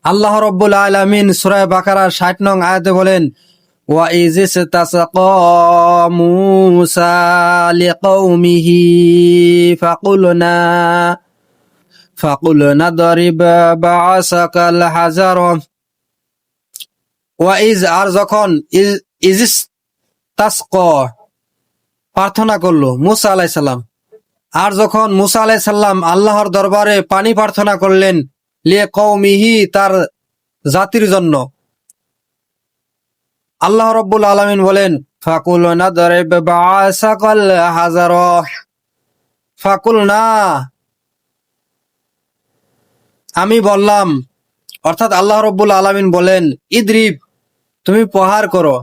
আল্লাহ রাব্বুল আলামিন সূরা বাকারা ৬০ নং আয়াতে বলেন, ওয়া ইযিসতাসকা মূসা লিকাওমিহি ফাকুলনা দরিব বা'সাকাল হাজার। ওয়া ইজ আর যখন ইযিসতাসকা প্রার্থনা করলো মূসা আলাইহিস সালাম, আর যখন মূসা আলাইহিস সালাম আল্লাহর দরবারে পানি প্রার্থনা করলেন লিকাওমিহি তার জাতির জন্য, আল্লাহ রাব্বুল আলামিন বলেন ফাকুলনা দরিব বা'সাকাল হাজার। ফাকুলনা আমি বললাম, অর্থাৎ আল্লাহ রাব্বুল আলামিন বলেন ইদরিব তুমি প্রহার করো,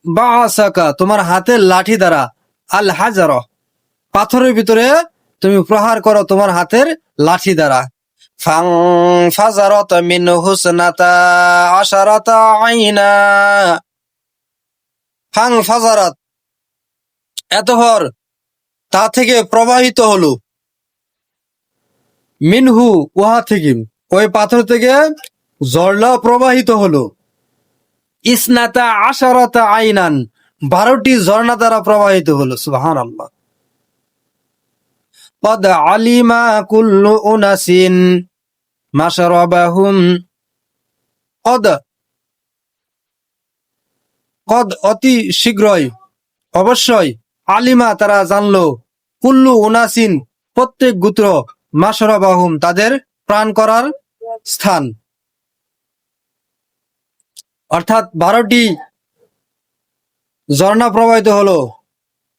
বা'সাকা তোমার হাতের লাঠি দ্বারা, আল হাজার পাথরের ভিতরে তুমি প্রহার করো তোমার হাতের লাঠি দ্বারা। ফাজারাত মিনহু ইসনাতা আশারাতা আইনা। ফাজারাত এতপর তা থেকে প্রবাহিত হলো, মিনহু উহা থেকে, ওই পাথর থেকে ঝর্ণা প্রবাহিত হলো, ইসনাতা আশারাতা আইনান 12টি ঝর্ণা দ্বারা প্রবাহিত হলো। সুবহানাল্লাহ। কদ আলিমা কুল্লু উনাসিন মাশরাবাহুম। কদ অতি শীঘ্রই, অবশ্যই, আলিমা তারা জানলো, কুল্লু উনাসিন প্রত্যেক গোত্র, মাশরাবাহুম তাদের প্রাণ করার স্থান, অর্থাৎ 12টি ঝর্ণা প্রবাহিত হলো।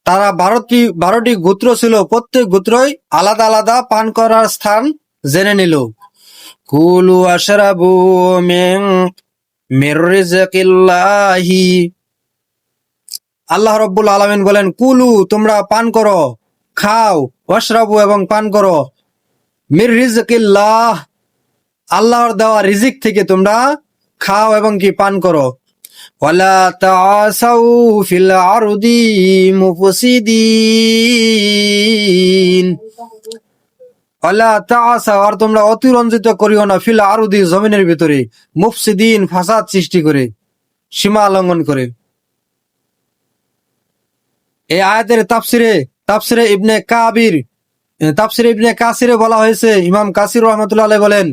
তারা 12টি গোত্র ছিল, প্রত্যেক গোত্রই আলাদা আলাদা পান করার স্থান জেনে নিল। কুলু আশরাবু মির রিজকিল্লাহি। আল্লাহ রাব্বুল আলামিন বলেন কুলু তোমরা পান করো, খাও, ওয়াশরাবু এবং পান করো, মির রিজকিল্লাহ আল্লাহর দেওয়া রিজিক থেকে তোমরা খাও এবং কি পান করো। ওয়ালা তাআসাউ ফিল আরদি মুফসিদিন। ওয়ালা তাআসাউ আর তোমরা অতিরঞ্জিত করিও না, ফিল আরদি জমিনের ভিতরে, মুফসিদিন ফাসাদ সৃষ্টি করে, সীমা লঙ্ঘন করে। এই আয়াতের তাফসিরে ইবনে কাসিরে বলা হয়েছে, ইমাম কাসির রাহমাতুল্লাহ আলাইহি বলেন,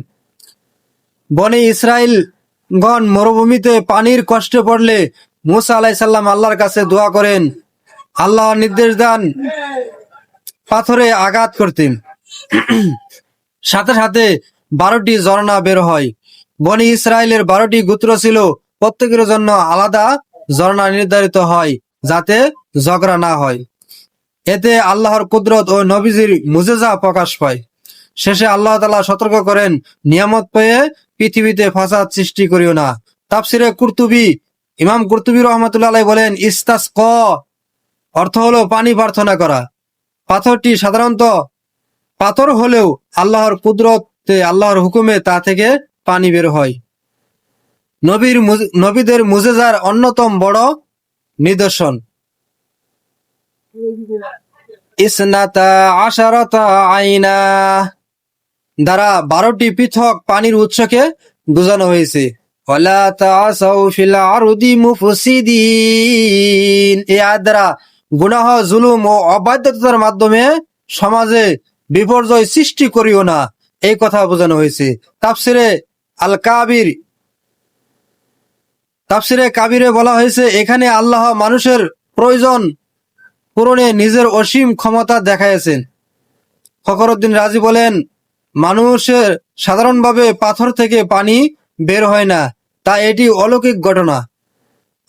বনি ইসরাইলগণ মরুভূমিতে পানির কষ্টে পড়লে মূসা আলাইহিস সালাম আল্লাহর কাছে দোয়া করেন, আল্লাহ নির্দেশ দেন পাথরে আঘাত করতেন, সাথে সাথে 12টি ঝর্ণা বের হয়। বনি ইসরাইলের 12টি গোত্র ছিল, প্রত্যেকের জন্য আলাদা ঝর্ণা নির্ধারিত হয় যাতে ঝগড়া না হয়। এতে আল্লাহর কুদরত ও নবীজির মুজিজা প্রকাশ পায়। শেষে আল্লাহ তাআলা সতর্ক করেন, নিয়ামত পেয়ে পৃথিবীতে ফাসাদ সৃষ্টি করিও না। তাফসিরে ইমাম কুরতুবী রাহমাতুল্লাহ আলাইহি বলেন ইস্তাসকা অর্থ হলো পানি প্রার্থনা করা। পাথরটি সাধারণত পাথর হলেও আল্লাহর কুদরতে, আল্লাহর হুকুমে তা থেকে পানি বের হয়। নবীদের মুজিজার অন্যতম বড় নিদর্শন ইসনাতা আশারাতা আইনা দ্বারা 12টি পৃথক পানির উৎসকে বোঝানো হয়েছে। ওয়ালা তাআসাউ ফিল আরদি মুফসিদিন এই আয়াত দ্বারা গুনাহ, জুলুম ও অবাধ্যতার মাধ্যমে সমাজে বিপর্যয় সৃষ্টি করিও না, এই কথা বোঝানো হয়েছে। তাফসিরে কাবিরে বলা হয়েছে, এখানে আল্লাহ মানুষের প্রয়োজন পূরণে নিজের অসীম ক্ষমতা দেখাইছেন। ফখরুদ্দিন রাজি বলেন, মানুষের সাধারণভাবে পাথর থেকে পানি বের হয় না, তা এটি অলৌকিক ঘটনা।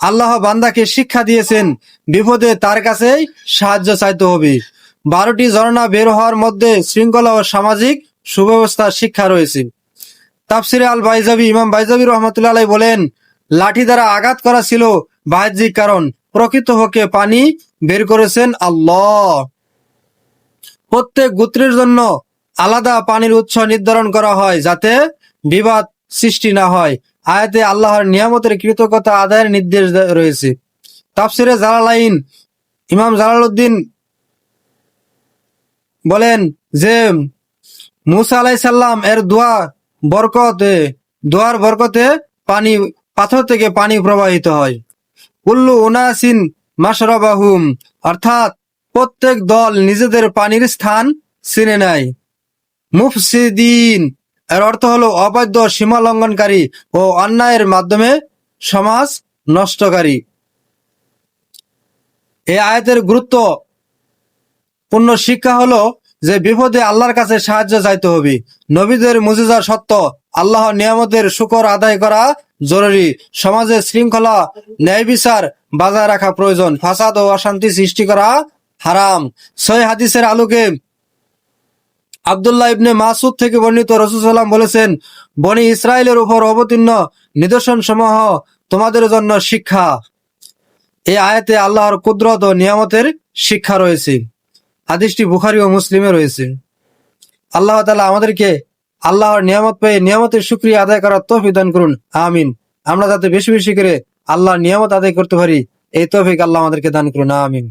আল্লাহ বান্দাকে শিক্ষা দিয়েছেন, বিপদে তার কাছেই সাহায্য চাইতে হবে। 12টি ঝর্ণা বের হওয়ার মধ্যে শৃঙ্খলা ও সামাজিক সুব্যবস্থার শিক্ষা রয়েছে। তাফসিরে আল বাইজাবি ইমাম বাইজাবি রহমতুল্লাহ আলাইহি বলেন, লাঠি দ্বারা আঘাত করা ছিল বাহ্যিক কারণ, প্রকৃতপক্ষে পানি বের করেছেন আল্লাহ। প্রত্যেক গোত্রের জন্য আলাদা পানির উৎস নির্ধারণ করা হয় যাতে বিবাদ সৃষ্টি না হয়। আয়াতে আল্লাহর নিয়ামতের কৃতজ্ঞতা আদায়ের নির্দেশ রয়েছে। তাফসিরে জালালাইন ইমাম জালালউদ্দিন বলেন যে মুসা আলাইহিস সালাম এর দোয়া বরকত দোয়ার বরকতে পানি, পাথর থেকে পানি প্রবাহিত হয়। কুল্লু উনাসিন মাশরাবাহুম, অর্থাৎ প্রত্যেক দল নিজেদের পানির স্থান চিনে নেয়। মুফসিদিন, এর অর্থ হলো অবাধ্য, সীমা লঙ্ঘনকারী ও অন্যায়ের মাধ্যমে সমাজ নষ্টকারী। এই আয়াতের গুরুত্বপূর্ণ শিক্ষা হলো যে বিপদে আল্লাহর কাছে সাহায্য চাইতে হবে। নবীদের মুজিজা সত্য, আল্লাহর নিয়ামতের শুকর আদায় করা জরুরি। সমাজে শৃঙ্খলা, ন্যায় বিচার বজায় রাখা প্রয়োজন। ফাসাদ ও অশান্তি সৃষ্টি করা হারাম। সহিহ হাদিসের আলোকে আব্দুল্লাহ ইবনে মাসুদ থেকে বর্ণিত, রাসূল সাল্লাল্লাহু আলাইহি ওয়াসাল্লাম বলেছেন, বনি ইসরায়েলের উপর অবতীর্ণ নিদর্শন সমূহ তোমাদের জন্য শিক্ষা। এই আয়াতে আল্লাহর কুদরত ও নিয়ামতের শিক্ষা রয়েছে। হাদিসটি বুখারী ও মুসলিমে রয়েছে। আল্লাহ তাআলা আমাদেরকে আল্লাহর নিয়ামত পেয়ে নিয়ামতের শুকরিয়া আদায় করার তৌফিক দান করুন, আমিন। আমরা যাতে বেশি বেশি করে আল্লাহর নিয়ামত আদায় করতে পারি, এই তৌফিক আল্লাহ আমাদেরকে দান করুন, আমিন।